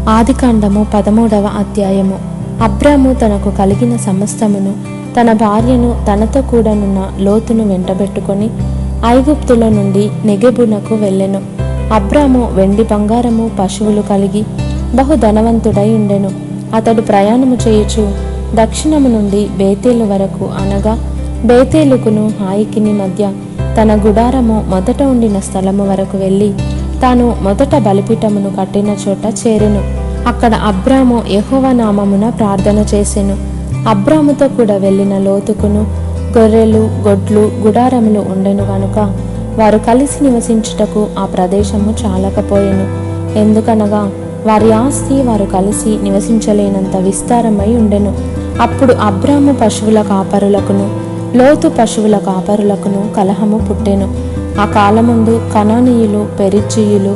ఆదికాండము 13వ అధ్యాయము. అబ్రాము తనకు కలిగిన సమస్తమును, తన భార్యను, తనతో కూడానున్న లోతును వెంటబెట్టుకొని ఐగుప్తులో నుండి నెగెబునకు వెళ్ళెను. అబ్రాము వెండి బంగారము పశువులు కలిగి బహుధనవంతుడై ఉండెను. అతడు ప్రయాణము చేయుచు దక్షిణము నుండి బేతేలు వరకు, అనగా బేతేలుకును హాయికిని మధ్య తన గుడారము మొదట ఉండిన స్థలము వరకు వెళ్ళి తాను మొదట బలిపీఠమును కట్టిన చోట చేరెను. అక్కడ అబ్రాము యెహోవా నామమున ప్రార్థన చేసెను. అబ్రాముతో కూడా వెళ్ళిన లోతుకును గొర్రెలు, గొడ్లు, గుడారములు ఉండెను గనుక వారు కలిసి నివసించుటకు ఆ ప్రదేశము చాలకపోయెను. ఎందుకనగా వారి ఆస్తి వారు కలిసి నివసించలేనంత విస్తారమై ఉండెను. అప్పుడు అబ్రాము పశువుల కాపరులకును లోతు పశువుల కాపరులకును కలహము పుట్టెను. ఆ కాలమందు కనానీయులు, పెరిజ్జీయులు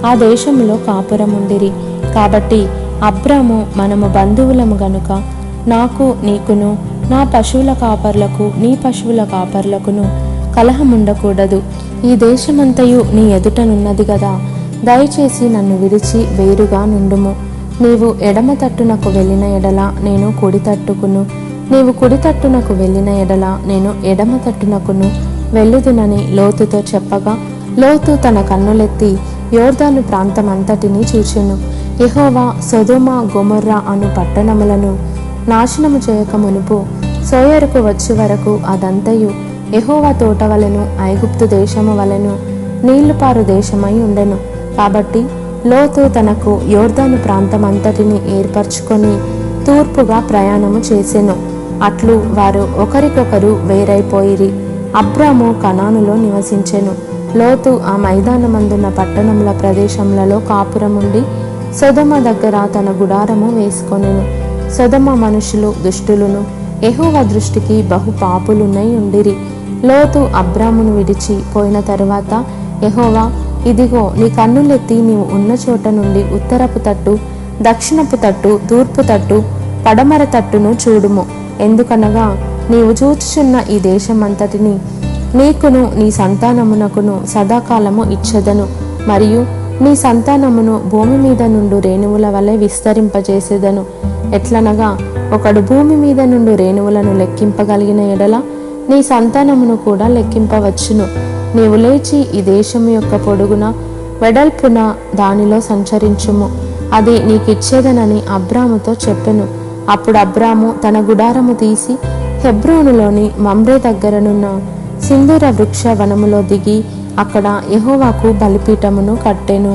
ఆ దేశములో కాపురముండిరి. కాబట్టి అబ్రాము, మనము బంధువులము గనుక నాకు నీకును, నా పశువుల కాపర్లకు నీ పశువుల కాపర్లకును కలహముండకూడదు. ఈ దేశమంతయు నీ ఎదుటనున్నది గదా, దయచేసి నన్ను విడిచి వేరుగా నుండుము. నీవు ఎడమ తట్టునకు వెళ్ళిన ఎడల నేను కుడి తట్టుకును, నీవు కుడి తట్టునకు వెళ్ళిన ఎడల నేను ఎడమ తట్టునకును వెళ్ళుదునని లోతుతో చెప్పగా, లోతు తన కన్నులెత్తి యోర్దాను ప్రాంతమంతటిని చూచెను. యెహోవా సొదొమ, గొమొర్రా అను పట్టణములను నాశనము చేయక మునుపు సోయరుకు వచ్చి వరకు అదంతయు యెహోవా తోట వలెను, ఐగుప్తు దేశము వలెను నీళ్లుపారు దేశమై ఉండెను. కాబట్టి లోతు తనకు యోర్దాను ప్రాంతమంతటిని ఏర్పరచుకొని తూర్పుగా ప్రయాణము చేసెను. అట్లు వారు ఒకరికొకరు వేరైపోయిరి. అబ్రాము కనానులో నివసించెను. లోతు ఆ మైదానమందున్న పట్టణముల ప్రదేశములలో కాపురముండి సొదొమ దగ్గర తన గుడారము వేసుకొనెను. సొదొమ మనుషులు దుష్టులును, యెహోవా దృష్టికి బహు పాపులునై ఉండిరి. లోతు అబ్రామును విడిచి పోయిన తరువాత యెహోవా, ఇదిగో నీ కన్నులెత్తి నీవు ఉన్న చోట నుండి ఉత్తరపు తట్టు, దక్షిణపు తట్టు, తూర్పు తట్టు, పడమర తట్టును చూడుము. ఎందుకనగా నీవు చూచుచున్న ఈ దేశమంతటిని నీకును నీ సంతానమునకును సదాకాలము ఇచ్చెదను. మరియు నీ సంతానమును భూమి మీద నుండి రేణువుల వలె విస్తరింపజేసేదను. ఎట్లనగా ఒకడు భూమి మీద నుండి రేణువులను లెక్కింపగలిగిన ఎడల నీ సంతానమును కూడా లెక్కింపవచ్చును. నీవు లేచి ఈ దేశము యొక్క పొడుగున వెడల్పున దానిలో సంచరించుము, అది నీకిచ్చేదనని అబ్రాముతో చెప్పెను. అప్పుడు అబ్రాము తన గుడారము తీసి హెబ్రోనులోని మమ్రే దగ్గరనున్న సింధూర వృక్ష వనములో దిగి అక్కడ యెహోవాకు బలిపీఠమును కట్టెను.